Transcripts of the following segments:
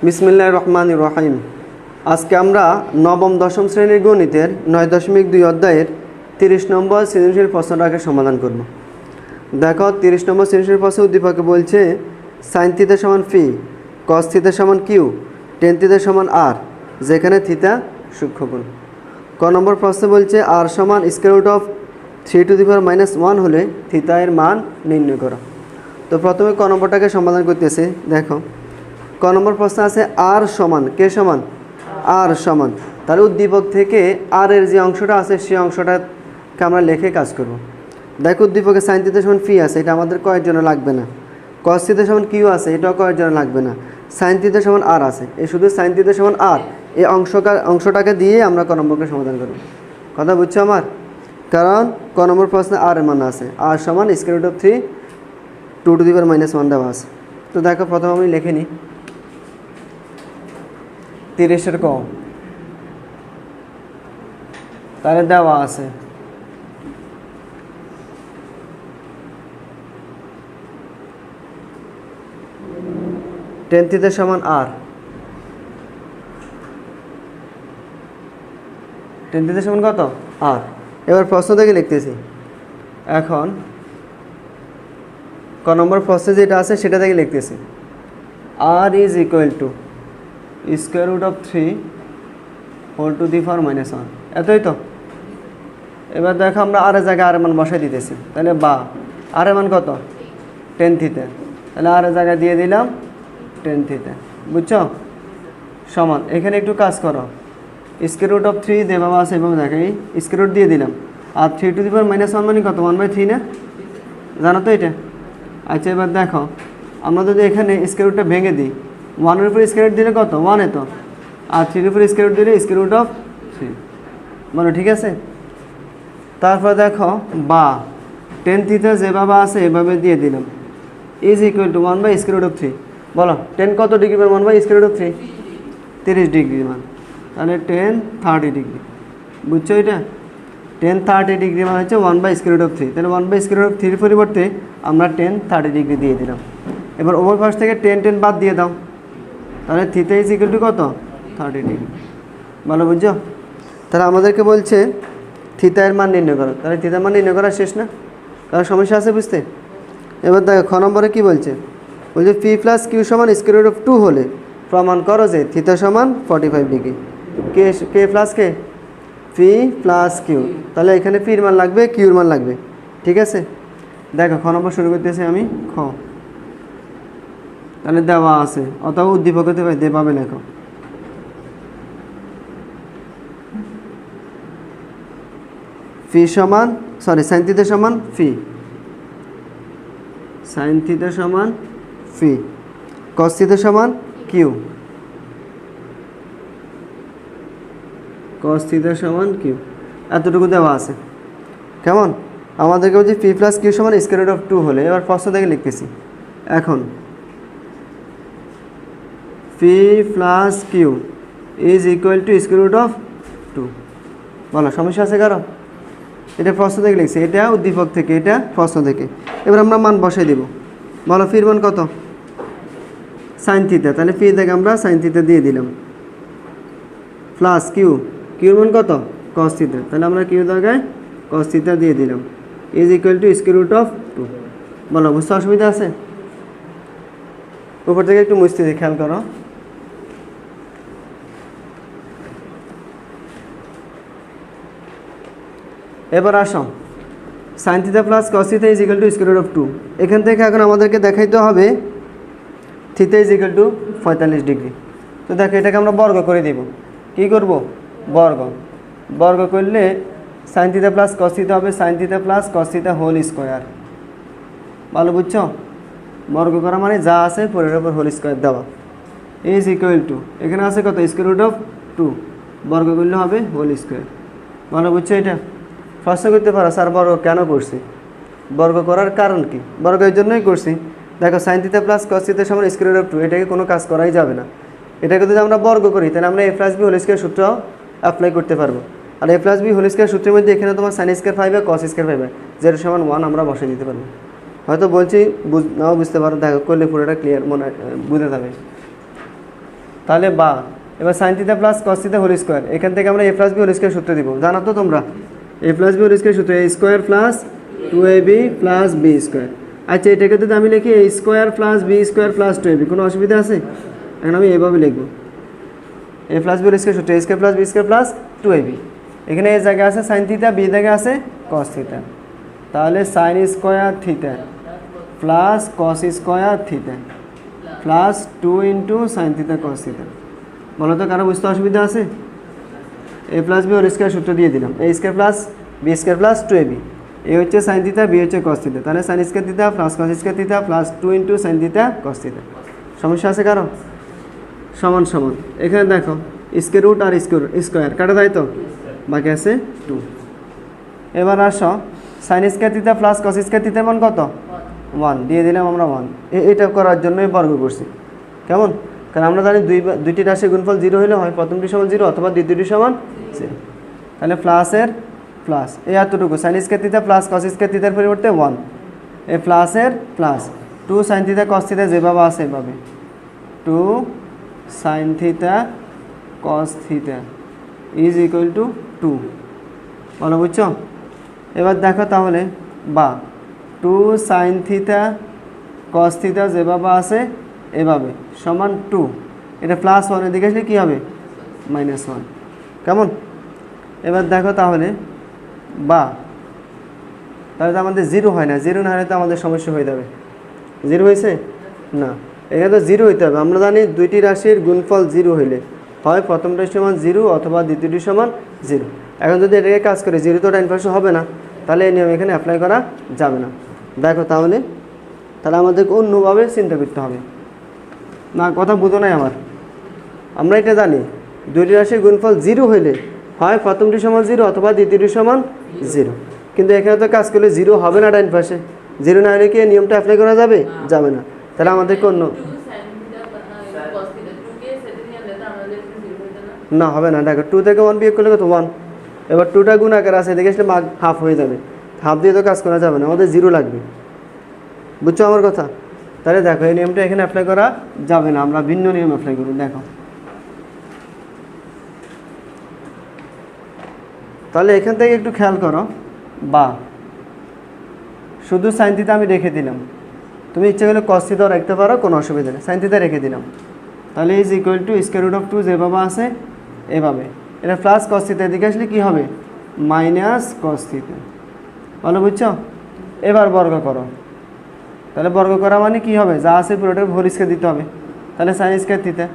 বিসমিল্লাহির রহমানির রহিম। আজকে আমরা নবম দশম শ্রেণীর গণিতের 9.2 অধ্যায়ের 30 নম্বর সৃজনশীল প্রশ্নটাকে সমাধান করব। দেখো 30 নম্বর সৃজনশীল প্রশ্ন উদ্দীপকে বলছে sin থিটা সমান ফি, cos থিটা সমান কিউ, tan থিটা সমান আর, যেখানে থিটা সূক্ষ্মকোণ। ক নম্বর প্রশ্নে বলছে আর সমান স্কয়ার রুট অফ 3⁻⁻1 হলে থিটা এর মান নির্ণয় করো। তো প্রথমে ক নম্বরটাকে সমাধান করতেছে। দেখো ক নম্বর প্রশ্ন আছে আর সমান, কে সমান? আর সমান, তার উদ্দীপক থেকে আর এর যে অংশটা আছে সেই অংশটাকে আমরা লিখে কাজ করব। দেখো উদ্দীপকে sin থিটা সমান ফি আছে, এটা আমাদের কয়ের জন্য লাগবে না। cos থিটা সমান কিউ আছে, এটাও কয়ের জন্য লাগবে না। sin থিটা সমান আর আছে, এই শুধু sin থিটা সমান আর এই অংশটাকে দিয়ে আমরা ক নম্বরকে সমাধান করব। কথা বুঝছো আমার? কারণ ক নম্বর প্রশ্নে আর এর মান আছে, আর সমান স্কয়ার রুট অফ 3 2⁻⁻1 দেওয়া আছে। তো দেখো প্রথমে আমি লিখে নিই 30 ক, তাহলে দেওয়া আছে tan থিটা সমান আর, tan থিটা সমান কত? আর। এবার প্রশ্ন থেকে লিখতেছি। এখন ক নম্বর প্রশ্নে যেটা আছে সেটা থেকে লিখতেছি আর is equal to square root of 3⁻⁻1, এতই তো। এবার দেখো আমরা আর এর জায়গায় আর মান বসাই দিতেছি, তাহলে বা আর মান কত? tan থিটা, তাহলে আর এর জায়গায় দিয়ে দিলাম tan থিটা, বুঝছো? সমান, এখানে একটু কাজ করো, স্কয়ার রুট অফ 3 দেওয়া আছে এবং দেখো এই স্কয়ার রুট দিয়ে দিলাম, আর 3⁻⁻1 মানে কত? 1/3 না? জানো তো এটা? আচ্ছা এবার দেখো আমরা যদি এখানে স্কয়ার রুটটা ভেঙে দিই, 1-এর উপর স্কয়ার রুট দিলে কত? 1 এ তো, আর 3-এর উপর স্কয়ার রুট দিলে স্কয়ার রুট অফ 3, বলো ঠিক আছে? তারপর দেখো বা tan থিটা যেভাবে আছে এভাবে দিয়ে দিলাম ইজ ইকুয়াল টু 1/স্কয়ার রুট অফ 3। বলো tan কত ডিগ্রি মান? 1/স্কয়ার রুট অফ 3 30 ডিগ্রি মান, তাহলে tan 30 ডিগ্রি, বুঝছো? এটা tan 30 ডিগ্রি মানে হচ্ছে 1/স্কয়ার রুট অফ 3, তাহলে 1/স্কয়ার রুট অফ 3 পরিবর্তে আমরা tan 30 ডিগ্রি দিয়ে দিলাম। এবার ওভার পাশ থেকে tan বাদ দিয়ে দাও, তাহলে থিটা ইজ ইকুয়াল টু কত? 30 ডিগ্রি। ভালো বুঝছো? তাহলে আমাদেরকে বলছে থিটা এর মান নির্ণয় করো, তাহলে থিটার মান নির্ণয় করা শেষ না? কারণ সমস্যা আছে বুঝতে। এবার দেখো খ নম্বরে কী বলছে? বলছে পি প্লাস কিউ সমান স্কয়ার রুট অফ 2 হলে প্রমাণ করো যে থিটা সমান 45 ডিগ্রি। কে প্লাস কে? পি প্লাস কিউ, তাহলে এখানে পির মান লাগবে, কিউর মান লাগবে, ঠিক আছে? দেখো খ নম্বর শুরু করতেছি আমি। খ, তাহলে দেওয়া আছে অথবা উদ্দীপক হতে পাবে, লেখো ফি সমান sin থিটা সমান ফি, sin থিটা সমান ফি, cos থিটা সমান কিউ, cos থিটা সমান কিউ, এতটুকু দেওয়া আছে। কেমন? আমাদেরকে বলছি পি প্লাস কিউ সমান স্কয়ার রুট অফ 2 হলে, এবার প্রশ্ন থেকে লিখতেছি। এখন p plus q is equal to square root of 2। বলো সমস্যা আছে কারো? এটা প্রশ্ন থেকে লিখছি, এটা উদ্দীপক থেকে, এটা প্রশ্ন থেকে। এবার আমরা মান বসাই দেব। বলো ফির মান কত? sin থিটা, তাহলে ফি থেকে আমরা sin থিটা দিয়ে দিলাম, প্লাস কিউ, কিউর মান কত? cos থিটা, তাহলে আমরা কিউ জায়গায় cos থিটা দিয়ে দিলাম, is equal to square root of 2। বলো বুঝতে অসুবিধা আছে? উপর থেকে একটু মুছতে দিই, খেয়াল করো। এবার আসো sin theta plus cos theta is equal to square root of 2। এখান থেকে এখন আমাদেরকে দেখাইতে হবে theta is equal to 45 degree. তো দেখো এটাকে আমরা বর্গ করে দিব। কি করব? বর্গ করলে sin theta plus cos theta হবে sin theta plus cos theta whole square. ভালো বুঝছো? বর্গ করা মানে যা আছে পরের উপর হোল স্কয়ার দেওয়া, ইজ ইকুয়াল টু এখানে আছে কত? স্কয়ার রুট অফ 2, বর্গ করলে হবে হোল স্কয়ার। ভালো বুঝছো? এটা প্রশ্ন করতে পারো স্যার বর্গ কেন করছি? বর্গ করার কারণ কি? বর্গ এর জন্যই করছি। দেখো sin theta plus cos theta সমান স্কয়ার রুট অফ 2, এটাকে কোনো কাজ করাই যাবে না। এটাকে যদি আমরা বর্গ করি তাহলে আমরা a plus B whole square সূত্র অ্যাপ্লাই করতে পারবো। আর a plus B whole square সূত্রের মধ্যে এখানে তোমার sin স্কয়ার 5 cos স্কয়ার 5 যেটা সমান 1 আমরা বসিয়ে দিতে পারবো। হয়তো বলছি নাও বুঝতে পারো, দেখো করলে পুরোটা ক্লিয়ার মনে বুঝে যাবে। তাহলে বা এবার sine theta plus cos theta whole square, এখান থেকে আমরা A plus B whole square সূত্র দিব, জানো তো তোমরা A plus B whole square সূত্র, A square plus 2ab plus B square. আচ্ছা এটাকে যদি আমি লিখি A square plus B square plus 2ab, কোনো অসুবিধা আছে? এখন আমি এইভাবে লিখব A plus B whole square সূত্র, A square plus B square plus 2ab। এখানে এই জায়গায় আছে সাইন থিটা, বি জায়গায় আছে কস থিটা, তাহলে sine square theta plus cos square theta plus 2 into sine theta cos theta. বলো তো কারো বুঝতে অসুবিধা আছে? A plus B whole square সূত্র দিয়ে দিলাম, A square plus B square plus 2ab, A হচ্ছে সাইন থিটা, বি হচ্ছে কস থিটা, তাহলে sine square theta plus cos square theta plus 2 into sine theta cos theta. সমস্যা আছে কারো? সমান সমান, এখানে দেখো স্কোয়ার রুট আর স্কোয়ার কাটা যায় তো, বাকি আছে 2। এবার আসো sign square theta plus cos square থিটার মান কত? 1 দিয়ে দিলাম আমরা 1। এটা করার জন্যই বর্গ করছি, কেমন? কারণ আমরা জানি দুইটি রাশির গুণফল 0 হলে হয় প্রথমটি সমান 0 অথবা দ্বিতীয়টি সমান 0। তাহলে প্লাসের প্লাস এই এতটুকু sign square theta plus cos square থিটার পরিবর্তে 1, এই প্লাসের plus 2 sign theta cos theta যেভাবে আছে এভাবে 2 sign theta cos theta is equal two 2। বলো বুঝছো? এবার দেখো তাহলে বা 2 সাইন থিটা কস থিটা যেভাবে আছে এভাবে সমান 2, এটা প্লাস 1 এদিকে আসলে কী হবে? -1, কেমন? এবার দেখো তাহলে বা তাহলে তো আমাদের 0 হয় না, 0 না হলে তো আমাদের সমস্যা হয়ে যাবে। 0 হয়েছে না, এখানে তো 0 হইতে হবে। আমরা জানি দুইটি রাশির গুণফল 0 হইলে হয় প্রথমটি সমান 0 অথবা দ্বিতীয়টি সমান 0। এখন যদি এটাকে কাজ করে 0 তো ডাইন পাশে হবে না, তাহলে এই নিয়ম এখানে অ্যাপ্লাই করা যাবে না। দেখো তাহলে আমাদেরকে অন্যভাবে চিন্তা করতে হবে। না কথা বুঝো নাই আমার, আমরা এটা জানি দুইটি রাশির গুণফল 0 হইলে হয় প্রথমটি সমান 0 অথবা দ্বিতীয়টি সমান 0, কিন্তু এখানে তো কাজ করলে 0 হবে না ডাইন পাশে, 0 না হলে কি এই নিয়মটা অ্যাপ্লাই করা যাবে? যাবে না। তাহলে আমাদেরকে অন্য না হবে না। দেখো 2 থেকে 1 বিয়োগ করলে কত? 1। এবার 2টা গুণ আকার আছে, এদিকে আসলে হাফ হয়ে যাবে, হাফ দিয়ে তো কাজ করা যাবে না, আমাদের 0 লাগবে। বুঝছো আমার কথা? তাহলে দেখো এই নিয়মটা এখানে অ্যাপ্লাই করা যাবে না, আমরা ভিন্ন নিয়ম অ্যাপ্লাই করব। দেখো তাহলে এখান থেকে একটু খেয়াল করো, বা শুধু সাইন থিটা আমি রেখে দিলাম, তুমি ইচ্ছে করলে কস থিটাও রাখতে পারো, কোনো অসুবিধা নেই, সাইন থিটা রেখে দিলাম। তাহলে is equal to square root of 2 যেভাবে আছে এভাবে, এটা প্লাস কস থিটা, এদিকে আসলে কী হবে? Minus cos theta. ভালো বুঝছো? এবার বর্গ করো, তাহলে বর্গ করা মানে কী হবে? যা আছে পুরোটাকে হোল স্কোয়ার দিতে হবে, তাহলে সাইন স্কোয়ার থিটা,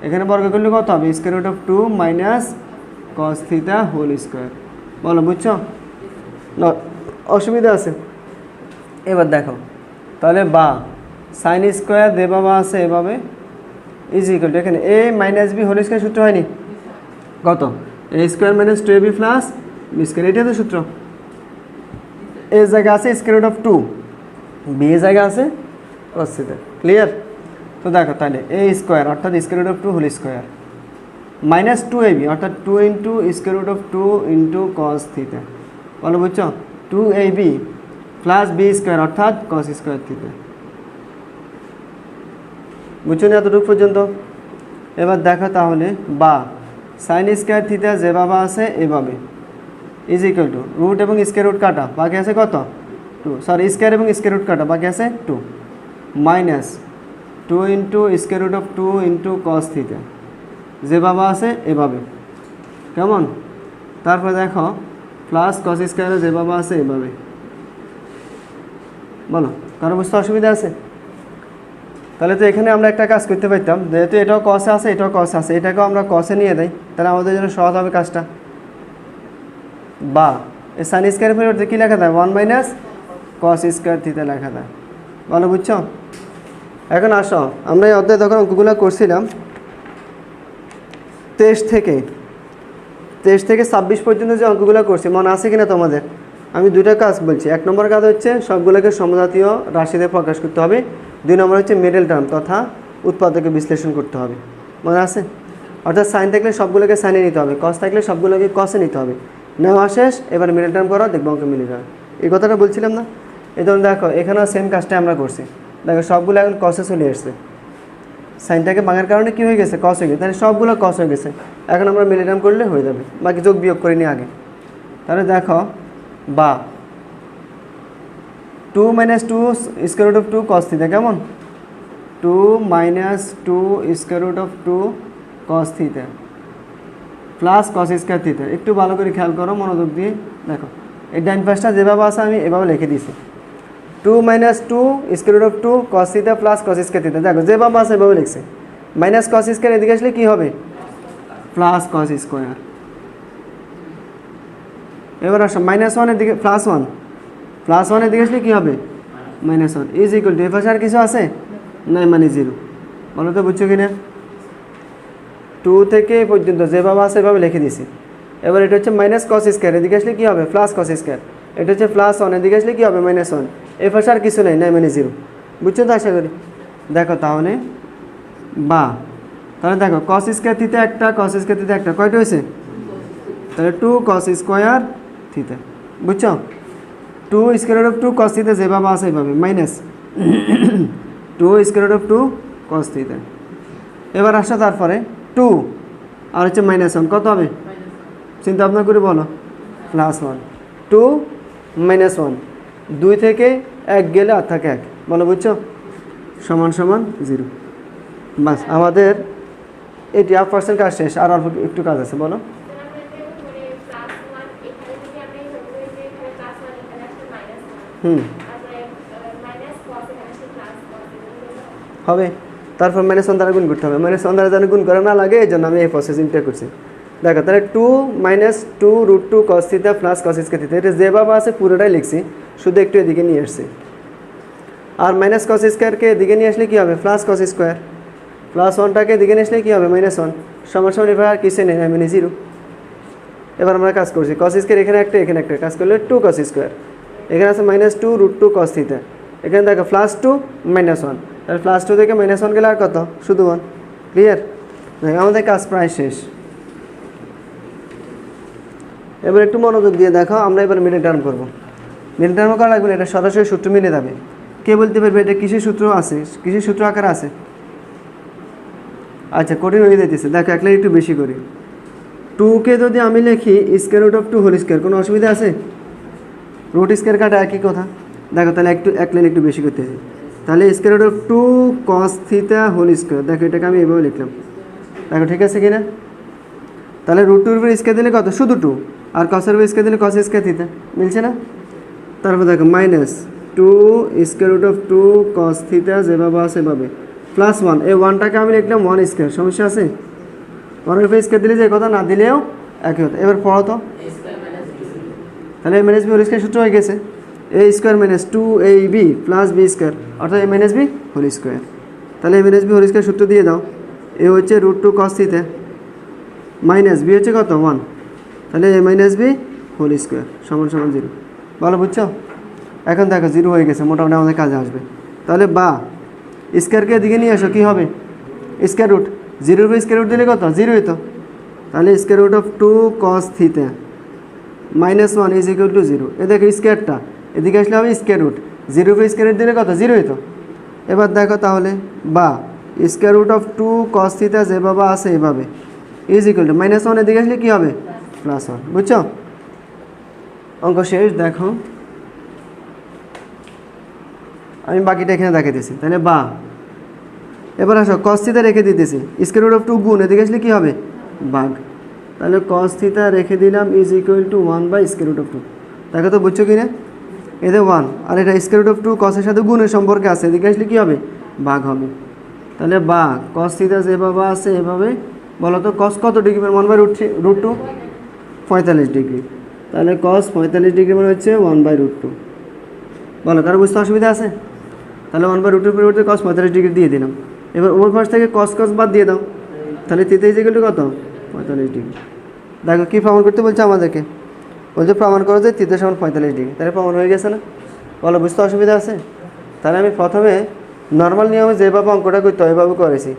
এখানে বর্গ করলে কত হবে? Square root of 2 minus cos theta whole square. বলো বুঝছো? অসুবিধা আছে? এবার দেখো তাহলে বা সাইন স্কোয়ার যেভাবে আছে এভাবে ইজ ইকুয়াল টু, এখানে A minus B whole square সূত্র হয়নি? কত? A square minus 2ab plus B square, এটাই তো সূত্র। এ জায়গা আছে স্কোয়ার রুট অফ 2, বি এ জায়গা আছে কস থিটা। ক্লিয়ার? তো দেখো তাহলে এ স্কোয়ার অর্থাৎ square root of 2 whole square minus 2ab অর্থাৎ 2 into square root of 2 into cos theta. বলো বুঝছো? 2ab প্লাস বি স্কোয়ার অর্থাৎ কস স্কোয়ার থিটা। বুঝছো না এতটুকু পর্যন্ত? এবার দেখো তাহলে বা সাইন স্কোয়ার থিটা যেভাবে আছে এভাবে ইজ ইকুয়াল টু রুট এবং স্কোয়ার রুট কাটা, বাকি আছে কত? 2, সরি স্কোয়ার এবং স্কোয়ার রুট কাটা, বাকি আছে 2, minus 2 into square root of 2 into cos theta যেভাবে আছে এভাবে, কেমন? তারপরে দেখো প্লাস কস স্কোয়ারে যেভাবে আছে এভাবে। বলো কারো বুঝতে অসুবিধা আছে? তাহলে তো এখানে আমরা একটা কাজ করতে পারতাম, যেহেতু এটাও কসে আছে এটাও কসে আছে, এটাকেও আমরা কসে নিয়ে দেই, তাহলে আমাদের জন্য সহজ হবে কাজটা। বা এই সাইন স্কোয়ারের পরিবর্তে কী লেখা যায়? 1 মাইনাস কস স্কোয়ার থিটা লেখা যায়। বলো বুঝছো? এখন আসো আমরা এই অধ্যায়ে যখন অঙ্কগুলো করছিলাম 23 থেকে 26 পর্যন্ত যে অঙ্কগুলো করছি মনে আছে কিনা তোমাদের? আমি দুটো কাজ বলছি। 1 নম্বর কাজ হচ্ছে সবগুলোকে সমজাতীয় রাশিতে প্রকাশ করতে হবে, 2 নম্বর হচ্ছে মিডল টার্ম তথা উৎপাদকে বিশ্লেষণ করতে হবে। মনে আছে? অর্থাৎ সাইন থাকলে সবগুলোকে সাইনে নিতে হবে, কস থাকলে সবগুলোকে কসে নিতে হবে। নেওয়া শেষ, এবার মিডল টার্ম করো, দেখবো অঙ্ক মিলে যাবে। এই কথাটা বলছিলাম না? এই ধরুন দেখো এখানেও সেম কাজটা আমরা করছি, দেখো সবগুলো এখন কসে চলে এসছে, সাইনটাকে ভাঙার কারণে কি হয়ে গেছে, কস হয়ে গেছে, তাহলে সবগুলো কস হয়ে গেছে। এখন আমরা মিলে টার্ম করলে হয়ে যাবে, বাকি যোগ বিয়োগ করে নিই আগে। তাহলে দেখো বা 2 - 2 square root of 2 cos theta, কেমন 2 - 2 square root of 2 cos theta plus cos square theta. একটু ভালো করে খেয়াল করো, মনোযোগ দিয়ে দেখো, এই ডাইন পাশটা যেভাবে আছে আমি এভাবে লিখে দিয়েছি, 2 - 2 square root of 2 cos theta plus cos square theta. দেখো যেভাবে আছে এভাবে লিখছে, মাইনাস কস স্কোয়ার এদিকে আসলে কী হবে, প্লাস কস স্কোয়ার। এবার আসো -1 এর দিকে +1, +1 এর দিকে আসলে কী হবে, -1 ইজ ইকুয়াল টু, এ পাশে আর কিছু আছে নাই, মানে 0। বলো তো বুঝছো কিনা, 2 থেকে পর্যন্ত যেভাবে আছে এভাবে লিখে দিছি। এবার এটা হচ্ছে মাইনাস কস স্কোয়ার, এদিকে আসলে কী হবে, প্লাস কস স্কোয়ার। এটা হচ্ছে +1, এদিকে আসলে কী হবে, -1। এ পাশে আর কিছু নেই, নাই মানে 0। বুঝছো তো আশা করি। দেখো তাহলে বা, তাহলে দেখো কস স্কোয়ার থিটা একটা, কস স্কোয়ার থিটা একটা, কয়টা হয়েছে, তাহলে 2 কস স্কোয়ার থিটা। বুঝছো, 2 square root of 2 cos theta যেভাবে আছে এইভাবে, minus 2 square root of 2 cos theta. এবার আসো তারপরে 2 আর হচ্ছে -1, কত হবে, চিন্তা ভাবনা করে বলো, +1, 2 - 1, 2 থেকে 1 গেলে আর থাকে 1, বলো বুঝছো, সমান সমান 0। বাস আমাদের এটি 1% কাজ শেষ, আর অল্প একটু কাজ আছে, বলো। হবে, তারপর -1 দ্বারা গুণ করতে হবে, -1 দ্বারা যেন গুণ করা না লাগে এই জন্য আমি এই প্রসেসিংটা করছি। দেখো তাহলে 2 - 2 √2 cos theta plus cos square theta, এটা যেভাবে আছে পুরোটাই লিখছি, শুধু একটু এদিকে নিয়ে আসছি। আর মাইনাস cos স্কয়ারকে এদিকে নিয়ে আসলে কী হবে, প্লাস cos স্কয়ার, +1টাকে এদিকে নিয়ে আসলে কী হবে, -1, সমান সমান। এবার আর কিছু নেই, মানে 0। এবার আমরা কাজ করছি, cos স্কয়ার এখানে একটা এখানে একটা, কাজ করলে 2 cos স্কয়ার, এখানে আছে -2 √2 cos থিটা, এখানে দেখো +2 -1, তাহলে +2 থেকে -1 গেলে আর কত, শুধু 1। ক্লিয়ার, আমাদের কাজ প্রায় শেষ। এবার একটু মনোযোগ দিয়ে দেখো, আমরা এবার মিডল টার্ম করবো। মিডল টার্ম করা লাগবে না, এটা সরাসরি সূত্র মিলে যাবে। কে বলতে পারবে এটা কিসের সূত্র আছে, কিসের সূত্র আকারে আছে। আচ্ছা কঠিন হয়ে যেতেছে, দেখো এক লাইন একটু বেশি করি। 2কে যদি আমি লিখি square root of 2 whole square, কোনো অসুবিধা আছে, রুট স্কোয়ার কাটা একই কথা। দেখো তাহলে এক লাইন একটু বেশি করতেছি, তাহলে square root of 2 cos theta whole square. দেখো এটাকে আমি এভাবে লিখলাম, দেখো ঠিক আছে কিনা। তাহলে √2 এর উপর স্কোয়ার দিলে কত, শুধু 2, আর কসের উপর স্কোয়ার দিলে cos স্কোয়ার থিটা, মিলছে না। তারপর দেখো -2 square root of 2 cos theta যেভাবে আছে সেভাবে, +1, এই 1টাকে আমি লিখলাম 1 স্কোয়ার, সমস্যা আছে, 1 এর উপর স্কোয়ার দিলে যে কথা, না দিলেও একই কথা। এবার পড়ো তো, তাহলে a - b হোল স্কোয়ার সূত্র হয়ে গেছে, a square - 2ab plus b square, অর্থাৎ a - b হোল স্কোয়ার। তাহলে a - b হোল স্কোয়ার সূত্র দিয়ে দাও, এ হচ্ছে √2 cos থিটা মাইনাস b হচ্ছে কত, 1, তাহলে a - b হোল স্কোয়ার সমান সমান 0। ভালো বুঝছো, এখন দেখো 0 হয়ে গেছে, মোটামুটি আমাদের কাজে আসবে। তাহলে বা স্কোয়ারকে এদিকে নিয়ে আসো, কী হবে, স্কোয়ার রুট, 0 উপর স্কোয়ার রুট দিলে কত, 0ই তো। তাহলে square root of 2 cos theta -1 is equal to 0। এ দেখো স্কোয়ারটা এদিকে আসলে হবে স্কোয়ার রুট, 0 উপর স্কোয়ার রুট দিলে কত, 0ই তো। এবার দেখো তাহলে বা square root of 2 cos theta যেভাবে আছে এভাবে ইজ ইকুয়াল টু -1 এদিকে আসলে কী হবে, +1। বুঝছো, অঙ্ক শেষ। দেখো আমি বাকিটা এখানে দেখাইতেছি, তাহলে বা এবার আসো cos থিটা রেখে দিতেছি, স্কোয়ার রুট অফ 2 গুণ, এদিকে আসলে কী হবে, ভাগ। তাহলে cos থিটা রেখে দিলাম ইজ ইকুয়াল টু 1/স্কোয়ার রুট অফ 2। দেখো তো বুঝছো কি না, এতে 1 আর এটা স্কোয়ার রুট অফ 2 cos এর সাথে গুণের সম্পর্কে আছে, এদিকে আসলে কী হবে, ভাগ হবে। তাহলে বা cos থিটা যেভাবে আছে এভাবে, বলো তো cos কত ডিগ্রি, 1/√2 45 ডিগ্রি। তাহলে cos 45 ডিগ্রি মানে হচ্ছে 1/√2। বলো কারো বুঝতে অসুবিধা আছে, তাহলে 1/√2 পরিবর্তে cos 45 ডিগ্রি দিয়ে দিলাম। এবার ওর পাশ থেকে cos বাদ দিয়ে দাও, তাহলে থিটা ইজ ইকুয়াল টু কত, 45 ডিগ্রি। দেখো কী প্রমাণ করতে বলছে আমাদেরকে, বলছে প্রমাণ করো যে থিটা সমান 45 ডিগ্রি, তাহলে প্রমাণ হয়ে গেছে না। বলো বুঝতে অসুবিধা আছে। তাহলে আমি প্রথমে নর্মাল নিয়মে যেভাবে অঙ্কটা করতে হয় ওইভাবে করেছি,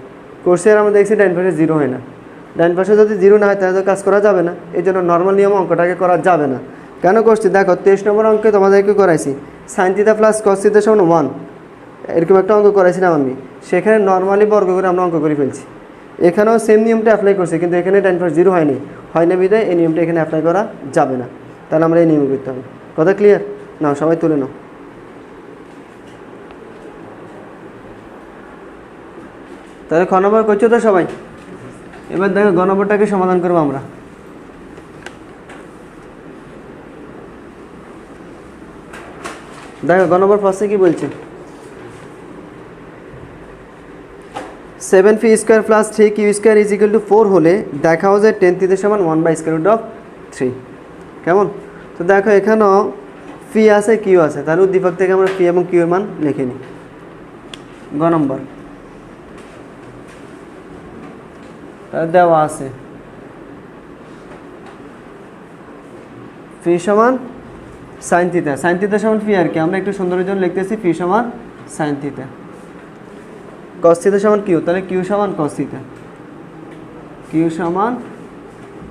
কোর্সে আর আমরা দেখছি ডাইন পাশে 0 হয় না, ডাইন পাশে যদি 0 না হয় তাহলে তো কাজ করা যাবে না, এই জন্য নর্মাল নিয়মে অঙ্কটাকে করা যাবে না। কেন করছি, দেখো 23 নম্বর অঙ্কে তোমাদেরকে করাইছি sin theta plus cos theta সমান 1, এরকম একটা অঙ্ক করেছিলাম আমি, সেখানে নর্মালি বর্গ করে আমরা অঙ্ক করে ফেলছি। এখানেও সেম নিয়মটা অ্যাপ্লাই করছি, কিন্তু এখানে tan ইনভার্স 0 হয়নি, বিধায় এই নিয়মটা এখানে অ্যাপ্লাই করা যাবে না। তাহলে আমরা এই নিয়ম করতে হবে। কথা ক্লিয়ার? নাও সবাই তুলে নাও। তাহলে খ নম্বর করছো তো সবাই? এবার দেখো গ নম্বরটাকে সমাধান করবো আমরা। দেখো গ নম্বর প্রশ্নে কি বলছে, 7p square plus 3q square is equal two 4 হলে দেখাও যে tan থিটা সমান 1/√3। কেমন? তো দেখো এখানেও পি আছে কিউ আছে, তাহলে উদ্দীপক থেকে আমরা পি এবং কিউ এর মান লিখে নিই। গ নম্বর দেওয়া আছে ফি সমান সাইন থিটা, সাইন থিটা সমান ফি আর কি, আমরা একটু সুন্দরের জন্য লিখতেছি ফি সমান সাইন থিটা, কস থিটা সমান কিউ, তাহলে কিউ সমান কস থিটা, কিউ সমান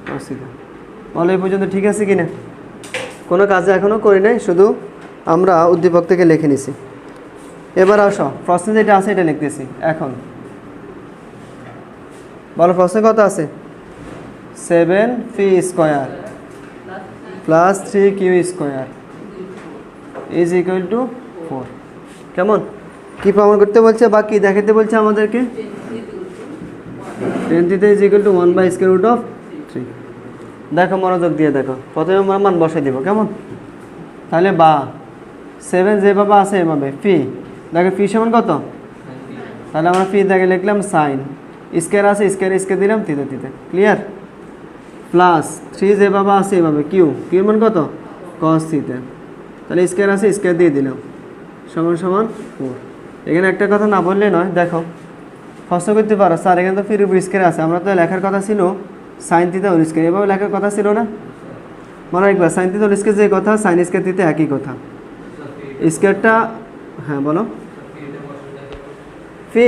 কস থিটা। বলো এই পর্যন্ত ঠিক আছে কিনা? কোনো কাজে এখনও করি নাই, শুধু আমরা উদ্দীপক থেকে লিখে নিছি। এবার আসো প্রশ্নে যেটা আছে এটা লিখতেছি এখন। বলো প্রশ্নে কত আছে? 7p square plus 3q square is equal two 4। কেমন? কি প্রমাণ করতে বলছে বা কি দেখাতে বলছে আমাদেরকে? tan theta is equal two 1/√3। দেখো মনোযোগ দিয়ে দেখো, প্রথমে আমরা মান বসাই দিব। কেমন? তাহলে বা 7 যেভাবে আছে এভাবে ফি, দেখো ফি সমান কত, তাহলে আমরা ফি দেখে লিখলাম সাইন, স্কোয়ার আছে স্কোয়ার স্কোয়ার দিলাম থিটা থিটা। ক্লিয়ার? প্লাস 3 যেভাবে আছে এভাবে কিউ, কিউর মান কত, কস থিটা, তাহলে স্কোয়ার আছে স্কোয়ার দিয়ে দিলাম সমান সমান 4। এখানে একটা কথা না বললে নয়, দেখো প্রশ্ন করতে পারো স্যার এখানে তো ফির উপর স্কোয়ার আছে, আমরা তো লেখার কথা ছিল সাইন থিটা হোল স্কোয়ার, এভাবে লেখার কথা ছিল না? মনে রাখবা সাইন থিটা হোল স্কোয়ার যে কথা, সাইন স্কোয়ার থিটা একই কথা। স্কোয়ারটা হ্যাঁ বলো, ফি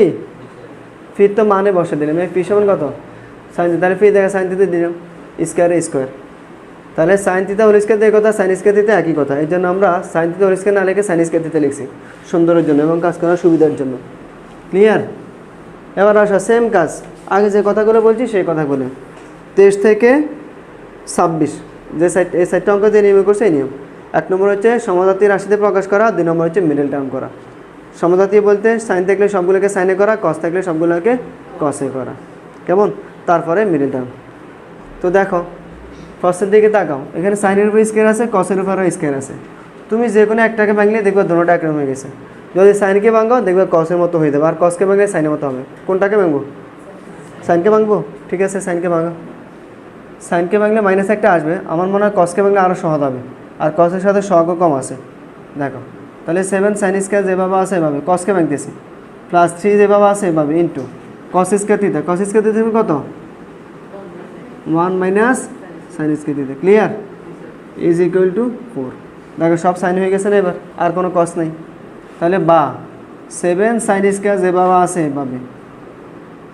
ফি তো মানে বসে দিলাম, ফি সমান কত সাইন, তাহলে ফি দেখে সাইন থিটা দিলাম স্কোয়ারে স্কোয়ার, তাহলে সাইন থিটা হোল স্কোয়ার দিয়ে কথা, সাইন স্কোয়ার থিটা একই কথা। এই জন্য আমরা সাইন থিটা হোল স্কোয়ার না লিখে সাইন স্কোয়ার থিটা লিখছি সুন্দরের জন্য এবং কাজ করার সুবিধার জন্য। ক্লিয়ার? এবার আসা সেম কাজ, আগে যে কথাগুলো বলছি সেই কথাগুলো। 23 থেকে 26 যে সাইড, এই সাইডটা অঙ্ক যে নিয়ম করছে এই নিয়ম। 1 নম্বর হচ্ছে সমজাতীয় রাশিতে প্রকাশ করা, 2 নম্বর হচ্ছে মিডল টার্ম করা। সমজাতীয় বলতে সাইন থাকলে সবগুলোকে সাইনে করা, কস থাকলে সবগুলোকে কসে করা। কেমন? তারপরে মিডল টার্ম। তো দেখো ফার্স্টের দিকে তাকাও, এখানে সাইনের উপর স্কোয়ার আছে, কসের উপরও স্কোয়ার আছে। তুমি যে কোনো একটাকে ভাঙলে দেখবে দুটোটা একরকম হয়ে গেছে। যদি সাইনকে ভাঙো দেখবে কসের মতো হয়ে যাবে, আর কসকে ভাঙলে সাইনের মতো হবে। কোনটাকে ভাঙবো? সাইনকে ভাঙবো? ঠিক আছে সাইনকে ভাঙো। সাইনকে ভাঙলে মাইনাস একটা আসবে, আমার মনে হয় কসকে ভাঙলে আরও সহজ হবে, আর কসের সাথে সহগও কম আছে। দেখো তাহলে 7 সাইন স্কোয়ার যেভাবে আছে এভাবে, কসকে ভাঙতেছি, প্লাস 3 যেভাবে আছে এভাবে ইন্টু কস স্কোয়ার থিটা, কস স্কোয়ার থিটা কত 1 minus sine square theta. Clear? Is equal two 4। দেখো সব সাইন হয়ে গেছে না, এবার আর কোনো কস নেই। তাহলে বা 7 সাইন স্কোয়ার যেভাবে আছে এভাবে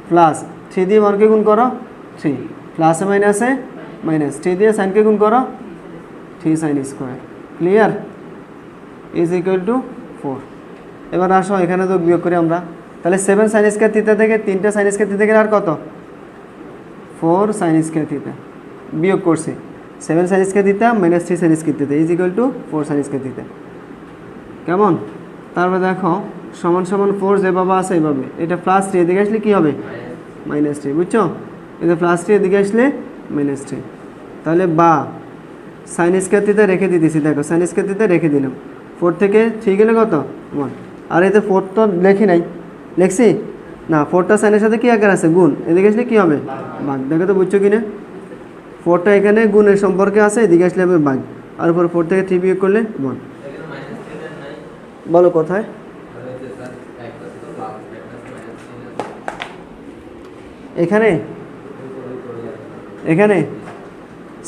প্লাস 3 দিয়ে 1কে গুণ করো 3, প্লাসে মাইনাসে মাইনাস, 3 দিয়ে সাইনকে গুণ করো 3 sine square. Clear? Is equal two 4। এবার আসো এখানে তো বিয়োগ করি আমরা, তাহলে 7 সাইন স্কোয়ার থিটা থেকে 3টা সাইন স্কোয়ার থিটা থেকে আর কত 4 সাইন স্কোয়ার থিটা বিয়োগ করছি, 7 sign square theta minus 3 sign square theta is equal two 4 sign square theta. কেমন? তারপরে দেখো সমান সমান 4 যেভাবে আছে এইভাবে, এটা প্লাস 3 এদিকে আসলে কী হবে -3, বুঝছো? এটা প্লাস 3 এদিকে আসলে -3। তাহলে বা সাইন স্কোয়ার থিটা রেখে দিতেছি, দেখো সাইন স্কোয়ার থিটা রেখে দিলাম, 4 থেকে 3 গেলে কত 1, আর এতে 4 তো লেখি নাই, লিখছি না, 4টা সাইনের সাথে কী আকার আছে গুণ, এদিকে আসলে কী হবে ভাগ। দেখো তো বুঝছো কি না, 4টা এখানে গুণের সম্পর্কে আছে, এদিকে আসলে হবে ভাগ, আর উপর 4 থেকে 3 বিয়োগ করলে 1। বলো কোথায়? এখানে এখানে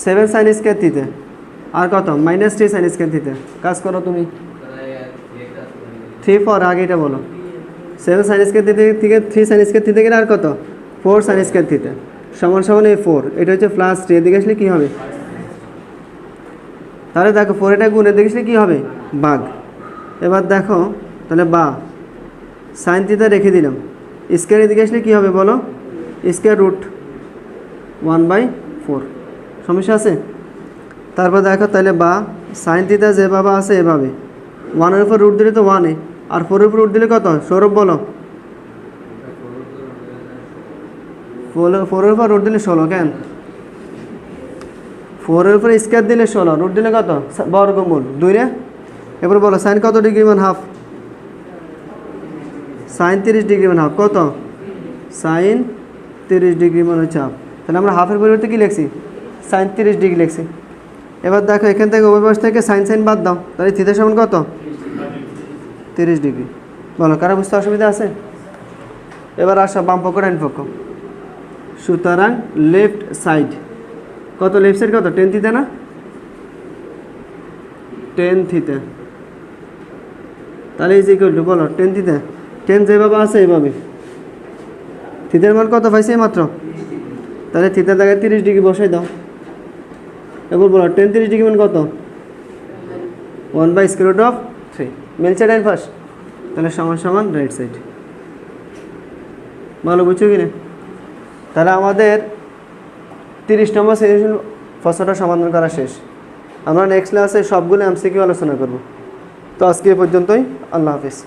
7 সাইন স্কোয়ার থিটা আর কত -3 সাইন স্কোয়ার থিটা। কাজ করো তুমি, 3 4 আগে এটা বলো, 7 সাইন স্কোয়ার থিটা থেকে 3 সাইন স্কোয়ার থিটা গেলে আর কত 4 সাইন স্কোয়ার থিটা সমান সমান এই 4, এটা হচ্ছে প্লাস 3 এদিকে আসলে কী হবে, তাহলে দেখো 4 এটা গুণ এদিকে আসলে কী হবে ভাগ। এবার দেখো তাহলে বা সাইন থিটা রেখে দিলাম, স্কোয়ার এদিকে আসলে কী হবে বলো, স্কোয়ার রুট 1/4, সমস্যা আছে? তারপর দেখো তাহলে বা সাইন থিটা যেভাবে আছে এভাবে, 1-এর উপর রুট দিলে তো 1-এ, আর 4-এর উপর রুট দিলে কত সৌরভ বলো? 4-এর উপর রুট দিলে 16, কেন? 4-এর উপর স্কোয়ার দিলে 16, রুট দিলে কত বর্গমূল 2 রে। এবার বলো সাইন কত ডিগ্রি মান হাফ? সাইন 30 ডিগ্রি মান হাফ, কত? সাইন 30 ডিগ্রি মান হচ্ছে হাফ। তাহলে আমরা হাফের পরিবর্তে কী লিখছি? সাইন 30 ডিগ্রি লিখছি। এবার দেখো এখান থেকে উভয় পাশ থেকে সাইন সাইন বাদ দাও, তাহলে থিটা সমান কত? 30 ডিগ্রি। বলো কারো বুঝতে অসুবিধা আছে? এবার আসো বাম পক্ষ ডান পক্ষ। সুতরাং লেফট সাইড কত? লেফট সাইড কত? 10 থিটা না? 10 থিটা। তাহলে ইজ ইকুয়াল টু বলো 10 থিটা, 10 যেভাবে আছে এভাবে, থিটার মান কত পাইছে মাত্র? তাহলে থিটার জায়গায় 30 ডিগ্রি বসাই দাও। এবার বলো 10 30 ডিগ্রি মান কত? 1/√3। মিলছে ডাইন পাশ? তাহলে সমান সমান রাইট সাইড। ভালো বুঝছো কি না? তাহলে আমাদের 30 নম্বর সেশন প্রশ্নটা সমাধান করা শেষ। আমরা নেক্সট ক্লাসে সবগুলো এমসিকিউ আলোচনা করব। তো আজকে এ পর্যন্তই, আল্লাহ হাফিজ।